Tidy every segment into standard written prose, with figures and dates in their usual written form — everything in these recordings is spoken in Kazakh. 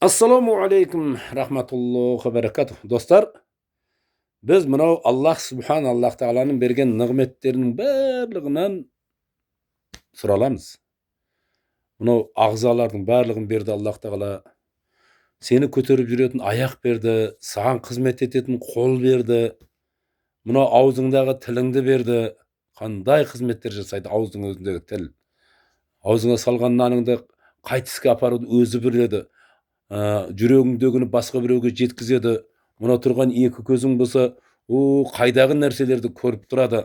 Assalomu alaykum rahmatullohi va barakatuh. Do'stlar, biz mынау Alloh subhanalloh taolaning bergan ne'matlarining barligidan suralamiz. Mынау a'zolarning barligini berdi Alloh taola. Seni ko'tarib yurатын аяқ berdi, саған қызмет ететін қол берді. Mынау аузыңдағы тіліңді берді. Қандай қызметтер жасайды аузың өзіндегі тіл. Аузыңа салған наныңды қайтысқа апаруды өзі біледі. Жүрегіңдегіні басқа біреуге жеткізеді. Мына тұрған екі көзің болса, қайдағы нәрселерді көріп тұрады.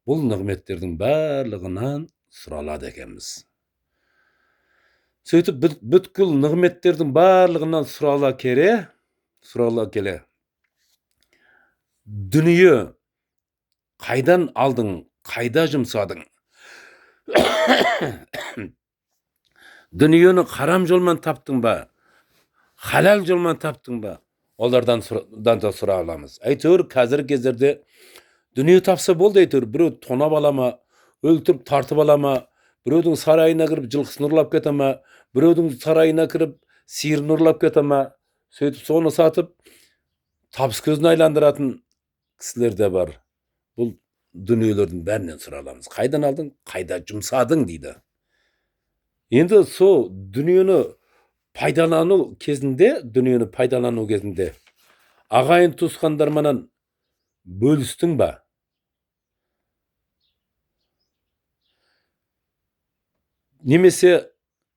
Бұл нығметтердің барлығынан сұралады екенбіз. Сөйтіп бүткіл нығметтердің барлығынан сұрала келе. Дүние қайдан алдың, қайда жұмсадың? Дүниені харам жолмен таптың ба? Halal жолмен таптың ба? Олардан да сұра аламыз. Әйтеуір қазір кездерде дүние тапса болды әйтеуір. Біреу тонап ала ма, өлтіріп тартып ала ма, біреудің сарайына кіріп жылқысын ұрлап кете ма, біреудің сарайына кіріп сиырын ұрлап кете ма, сөйтіп соны сатып табыс көзін айландыратын кісілер де бар. Бұл дүниелердің бәрінен сұра аламыз. Қайдан алдың, қайда жұмсадың дейді. Енді сол дүниені пайдалану кезінде, ағайын туысқандармен бөлістің ба? Немесе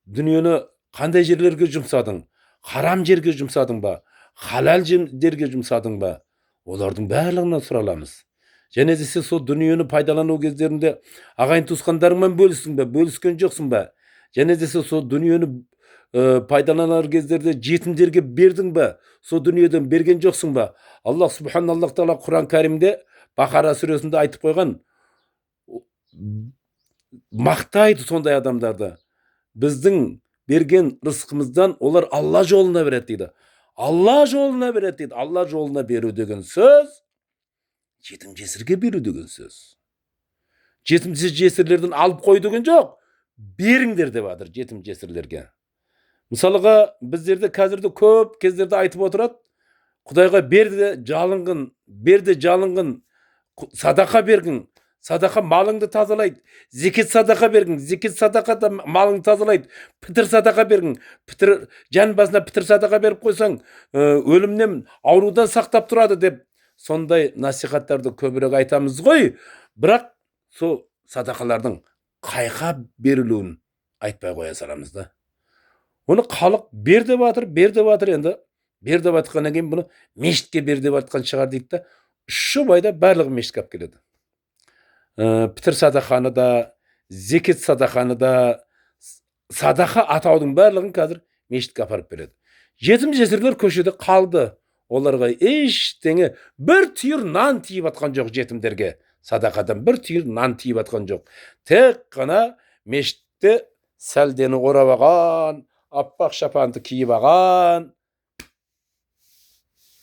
дүниені қандай жерлерге жұмсадың? Харам жерге жұмсадың ба? Халал жерге жұмсадың ба? Олардың барлығынан сұраламыз. Және де сен сол дүниені пайдалану кездерінде ағайын туысқандарыңмен бөлістің ба? Бөліскен жоқсың ба? Және де сен сол дүниені пайдаланар кездерде жетімдерге бердің ба? Сол дүниеден берген жоқсың ба? Аллах субханаллах тағала Құран кәрімде Бақара сүресінде айтып қойған, мақтайды сондай адамдарды. Біздің берген рызқымыздан олар Алла жолына береді дейді. Алла жолына береді дейді. Алла жолына беру деген сөз, жетім жесірге беру деген сөз. Жетім жесірлерден алып қой деген жоқ. Беріңдер деп жатыр жетім жесірлерге. Мысалға, біздерде қазірде көп кездерде айтып отырады, Құдайға берді жалынғын, садақа бергін, садақа малыңды тазалайды, зекет садақа бергін, зекет садақа да малыңды тазалайды, пітір садақа бергін, жан басына пітір садақа беріп қойсаң, өлімнен, аурудан сақтап тұрады деп, сондай насихаттарды көбірек айтамыз ғой, бірақ сол садақалардың қайқа берілуін айтпай қоя саламыз да. Оны халық бер деп жатыр енді. Бер деп жатқаннан кейін бұны мешітке бер деп жатқан шығар дейді да. 3 айда барлығы мешітке алып келеді. Пітір садақаны да, зекет садақаны да, садақа атаудың барлығын қазір мешітке апарып береді. Жетім жесірлер көшеде қалды. Оларға ештеңе, бір түйір нан тиіп атқан жоқ жетімдерге. Садақадан бір түйір нан тиіп атқан жоқ. Тек қана мешітте сәлдені орап алған, аппақ шапанды киіп алған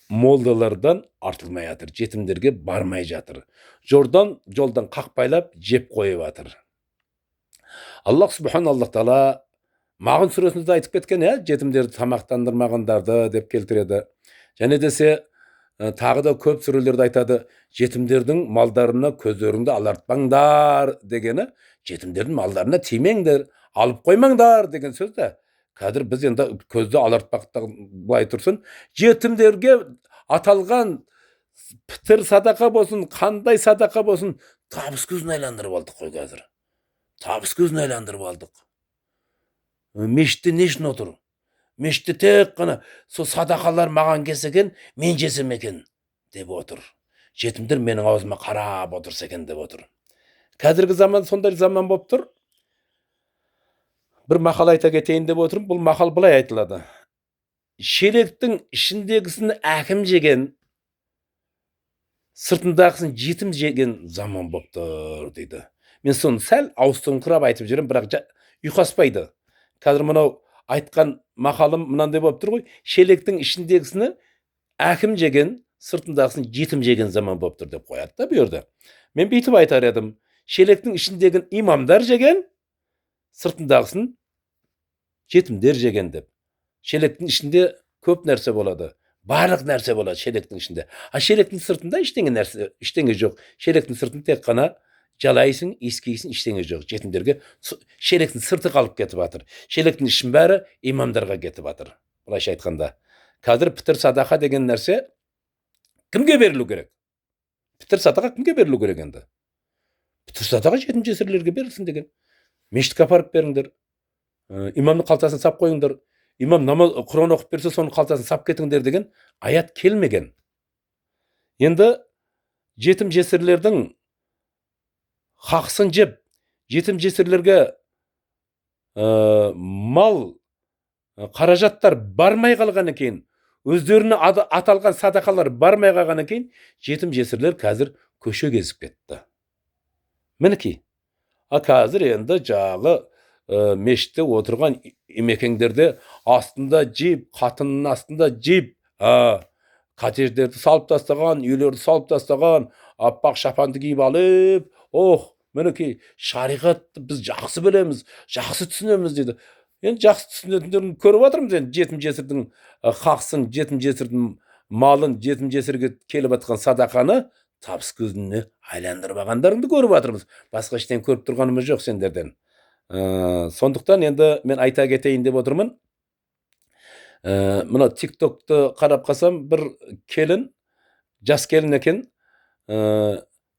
молдалардан артылмай жатыр, жетімдерге бармай жатыр. Жолдан қақпайлап жеп қойып жатыр. Аллах субханаллах тағала Мағын сүресінде айтып кеткен, жетімдерді тамақтандырмағандарды деп келтіреді. Және десе тағы да көп сүрелерде айтады, жетімдердің малдарына көздеріңді алартпаңдар дегені, жетімдердің малдарына тимеңдер, алып қоймаңдар деген сөз де. Қазір біз енді көзді алартпақтан былай тұрсын, жетімдерге аталған пітір садақа болсын, қандай садақа болсын, табыс көзін айландырып алдық қой қазір. Табыс көзін айландырып алдық. Мешітте не үшін отыр? Мешітте тек қана сол садақалар маған келсе екен, мен жесем екен деп отыр. Жетімдер менің аузыма қарап отырса екен деп отыр. Қазіргі заман сондай заман болып тұр. Бір мақал айта кетейін деп отырмын. Бұл мақал былай айтылады. Шелектің ішіндегісін әкім жеген, сыртындағысын жетім жеген заман болып тұр дейді. Мен соны сәл ауыстырыңқырап айтып жүрем, бірақ ұйқаспайды. Қазір мынау айтқан мақалым мынандай болып тұр ғой. Шелектің ішіндегісін әкім жеген, сыртындағысын жетім жеген заман болып тұр деп қояды да бұйырды. Мен бүйтіп айтар едім. Шелектің ішіндегін имамдар жеген, сыртындағысын жетімдер жеген деп. Şelektin içinde köp nerse bolady. Barlyk nerse bolady şelektin içinde. Ha şelektin sırtında işteňe nerse, işteňe jok. Şelektin sırtynda tek gana jalaýsyň, iskiýsin, işteňe jok. Jetimlerge şelektin sırty galyp ketip atyr. Şelektin işin bäri imamdarga ketip atyr. Bulaşy aýtkanda. Häzir pitir sadaka degen nerse kimge berilýär gerek? Pitir sadaka kimge berilýär gerek endi? Pitir sadaka jetim jesirlerge berilsin degen. Meşitke aparıp beriňdir. İmamny kaltasyna sap goýuňdyr. İmam namaz Kur'an okup berse sonuň kaltasyna sap ketiňdir degen ayat kelmegen. Endi jetim jesirlerdiň haksyny jep, jetim jesirlerge mal, karajatlar barmay galgandan keyin, özlerine atalgan sadakalar barmay galgandan keyin jetim jesirler häzir köşe gezip ketdi. Miniki. Häzir endi jagy meşitde oturgan imekeňlerde astında jip, katynyň astında jip, kotejlerdi salyp tastagan, üýlerdi salyp tastagan, appak şapandy giyip alyp, oh, miniki şarigatdy biz jaksy bilemiz, jaksy tüsünemiz dedi. Endi jaksy tüsünendirini görüp atyrmyz endi jetim jesirdiň haksyny, jetim jesirdiň malyn, jetim jesirge kelip atgan sadakany tapys gözüni aýlandyrbagandaryňdy görüp atyrmyz. Başga işten görüp turganymyz jok senderden. Sonduktan endi men aýta keteýin dep oturmyn. Muna TikTok'ta karap kalsam bir kelin, jas kelin eken,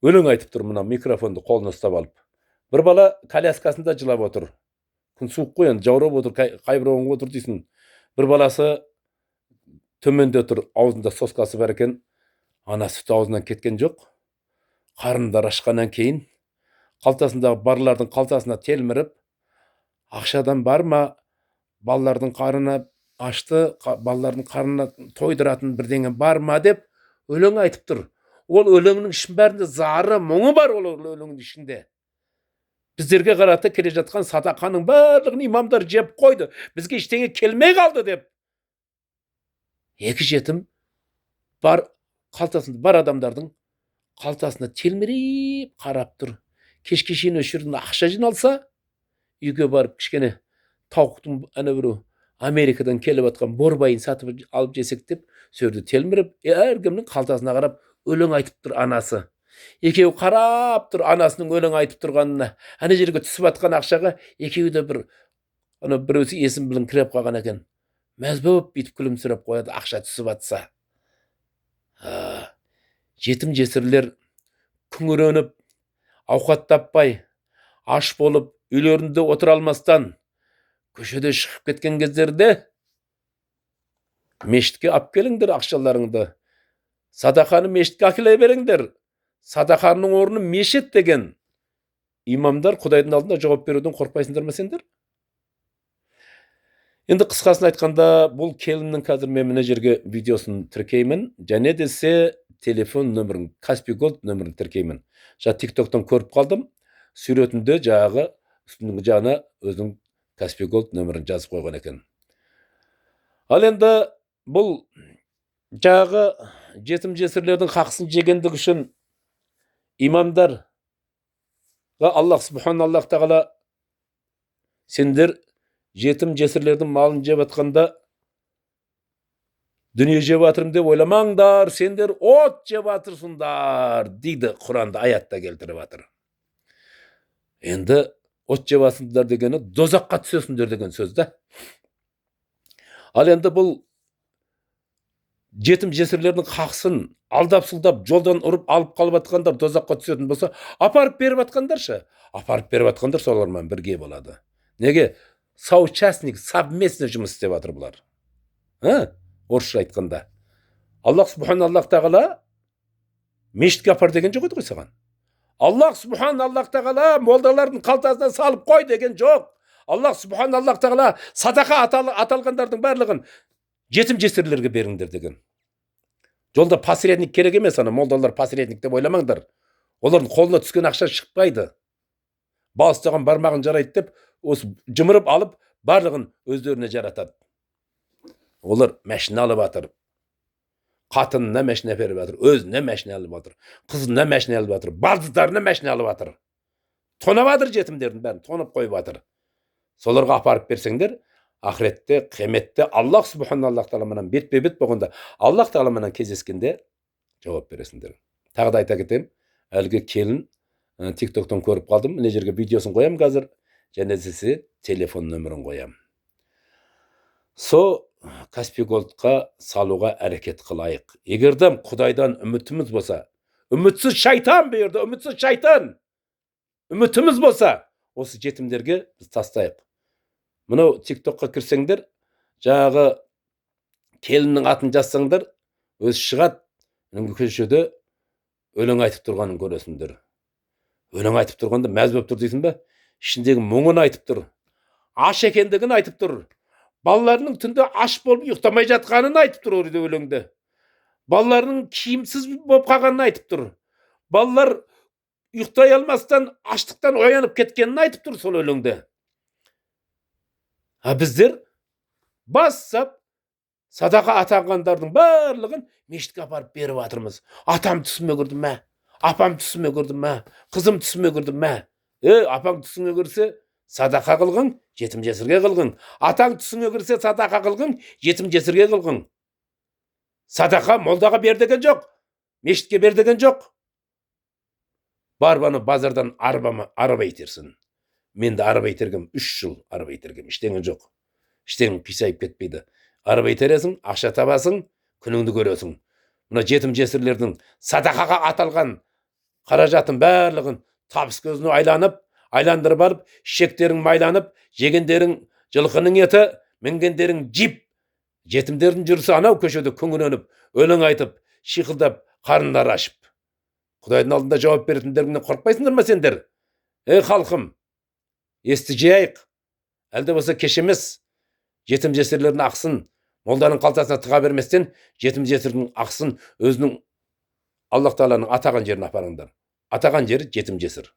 öleň aýtypdyr muna mikrofondu koluna ustap alyp. Bir bala kolyaskasynda jylap otur. Kun suwuk goý endi jawrap otur, kaýbyraganga otur diýsin. Bir balasy tömende otur, awzynda soskasy bar eken, ana süt awzyndan ketgen jok. Karnynda raşgandan keyin kaltasyndaky barlaryň kaltasyna telmirip, akşadan barma, ballardyň karyna açtı, ballardyň karyna toýduratyn birdeňe barma dep öleň aýtypdyr. Ol öleňiň işin bärinde zary, muňu bar ol öleňiň işinde. Bizlerge garata kele jatgan sadakanyň barlygyny imamlar jep goýdy. Bizge işteňe kelmej galdy dep. Eki jetim bar kaltasynda bar adamlardyň kaltasyna telmirip karapdyr. Keşkeşin öşüründe akşa jynalsa, üýge baryp kiçkene tawukdyň ana bir Amerikadan kelip atgan borbaýyny satyp alyp jesek dep sördi telmirip, her kimniň kaltasyna garap öleň aýtypdyr anasy. Ekewi karapdyr anasynyň öleň aýtyp turganyna. Ana jerge tüsüp atgan akşaga ekewi de bir ana birisi esim bilen kirip kalgan eken. Mezbop bitip gülümsirep goýady akşa tüsüp atsa. Jetim jesirler küňürenip, awkat tapmay, aç bolup, üýlerinde otura almasdan köşede çykyp ketken gezlerde meşitke alyp geliňdir akşalaryňdy. Sadakany meşitke akylay beriňdir. Sadakanyň ornu meşit degen imamlar Hudaýdyň aldynda jogap berүүдөн korkpaýsyndarmy sendir? Endi kıskasyny aýtkanda bul keliniň häzir men mene jerge videosyny tirkeýmin. Jane dese telefon nömeriň, Kaspi Gold nömerini tirkeýmin. Ja TikTok'tan görüp kaldym. Süretinde jagy üstündäki jana özüň Kaspi Gold nömerini jazyp goýgan eken. Al endi bul jagy jetim jesirlerdiň haksyny jegendigi üçin imamдар ve Allah Subhanallah Teala sendir jetim jesirlerdiň malyny jep atkanda dünýe jep atyrym dep oýlamaňdar, sendir ot jep atyrsyňdar diýdi Kur'anda ayatda keltirip atyr. Endi ot jep atyrsyňdar degeni dozakka düşösüňdür degen söz da. Al endi bul jetim jesirlerdiň haksyn aldap suldap joldan urup alyp kalyp atkandar dozakka düşötün bolsa, aparıp berip atkandarça, aparıp berip atkandar solar bilen birge bolady. Nege? Soучастник, совместно жумуş istep atyr bular. Orşa aýtkanda. Allah Subhanallah Teala meşitke apar degen jok edi sagan. Allah Subhanallah Teala moldalardyň kaltasyna salyp goý degen jok. Allah Subhanallah Teala sadaka atalgandardyň barlygyn jetim jesirlerge beriňdir degen. Jolda pasretnik kerek emes, ana moldalar pasretnik dep oýlamaňdar. Olaryň koluna tüsken akşa çykpaydy. Bastagan barmagyn jaraýt dep os jymyryp alyp barlygyn özlerine jaratady. Olar meşne alyp atyr. Katynyna meşne berip atyr, özüne meşne alyp atyr, kyzyna meşne alyp atyr, baldyzlaryna meşne alyp atyr. Tonap atyr jetimlerdiň bärini tonap goýup atyr. Solarga aparyp berseňder, Ahiretте, kıyamette Allah subhanallah taala menен betpe-bet bolganda Allah taala menен кездескенде жооп бересиңдер. Тағы да айта кетем. Әлгі келін TikToктан көріп қалдым. Мына жерге видеосын қоям қазір. Және сізге телефон нөмірін қоям. Со Каспий Голдқа салуға әрекет қылайық. Егердем Құдайдан үмітіміз болса, үмітсіз шайтан берді, үмітсіз шайтан. Үмітіміз болса, осы жетімдерге біз тастайық. Мынау TikTokқа кірсеңдер, жаңағы келіннің атын жазсаңдар, өз шығат, көшеде өлең айтып тұрғанын көресіңдер. Өлең айтып тұрғанда мәз болып тұр дейсің бе? Ішіндегі мұңын айтып тұр. Аш екендігін айтып тұр. Балаларының түнде аш болып ұйықтамай жатқанын айтып тұр орда өлеңде. Балаларының киімсіз болып қалғанын айтып тұр. Балалар ұйықтай алмастан аштықтан оянып кеткенін айтып тұр сол өлеңде. Біздер бассап садақа атанғандардың барлығын мешітке апарып беріп жатырмыз. Атам түсіме кірді ме? Апам түсіме кірді ме? Қызым түсіме кірді ме? Апаң түсіңе кірсе, садақа қылғын, жетім жесірге қылғын. Атаң түсіңе кірсе, садақа қылғын, жетім жесірге қылғын. Садақа молдаға бер деген жоқ, мешітке бер деген жоқ. Барбаны базардан арба итерсін. Мен де арба итергем 3 жыл арба итергем, іштеңі жоқ. Іштеңі писайып кетпейді. Арба итересің, ақша табасың, күніңді көресің. Мына жетім жесірлердің садақаға аталған қаражатын барлығын табыс көзіне айландырып алып, шектерің майланып, жегендерің жылқының еті, мінгендерің жип, жетімдердің жүрісі анау көшеде күңіреніп, өлең айтып, шиқылдап, қарындары ашып. Құдайдың алдында жауап беретіндеріңнен қорықпайсыңдар ма сендер? Халқым, есті жайық. Әлде болса кеш емес. Жетім жесірлердің ақсын молданың қалтасына тыға берместен, жетім жесірдің ақсын өзінің Аллах Тағаланың атаған жеріне апарыңдар. Атаған жері жетім жесір.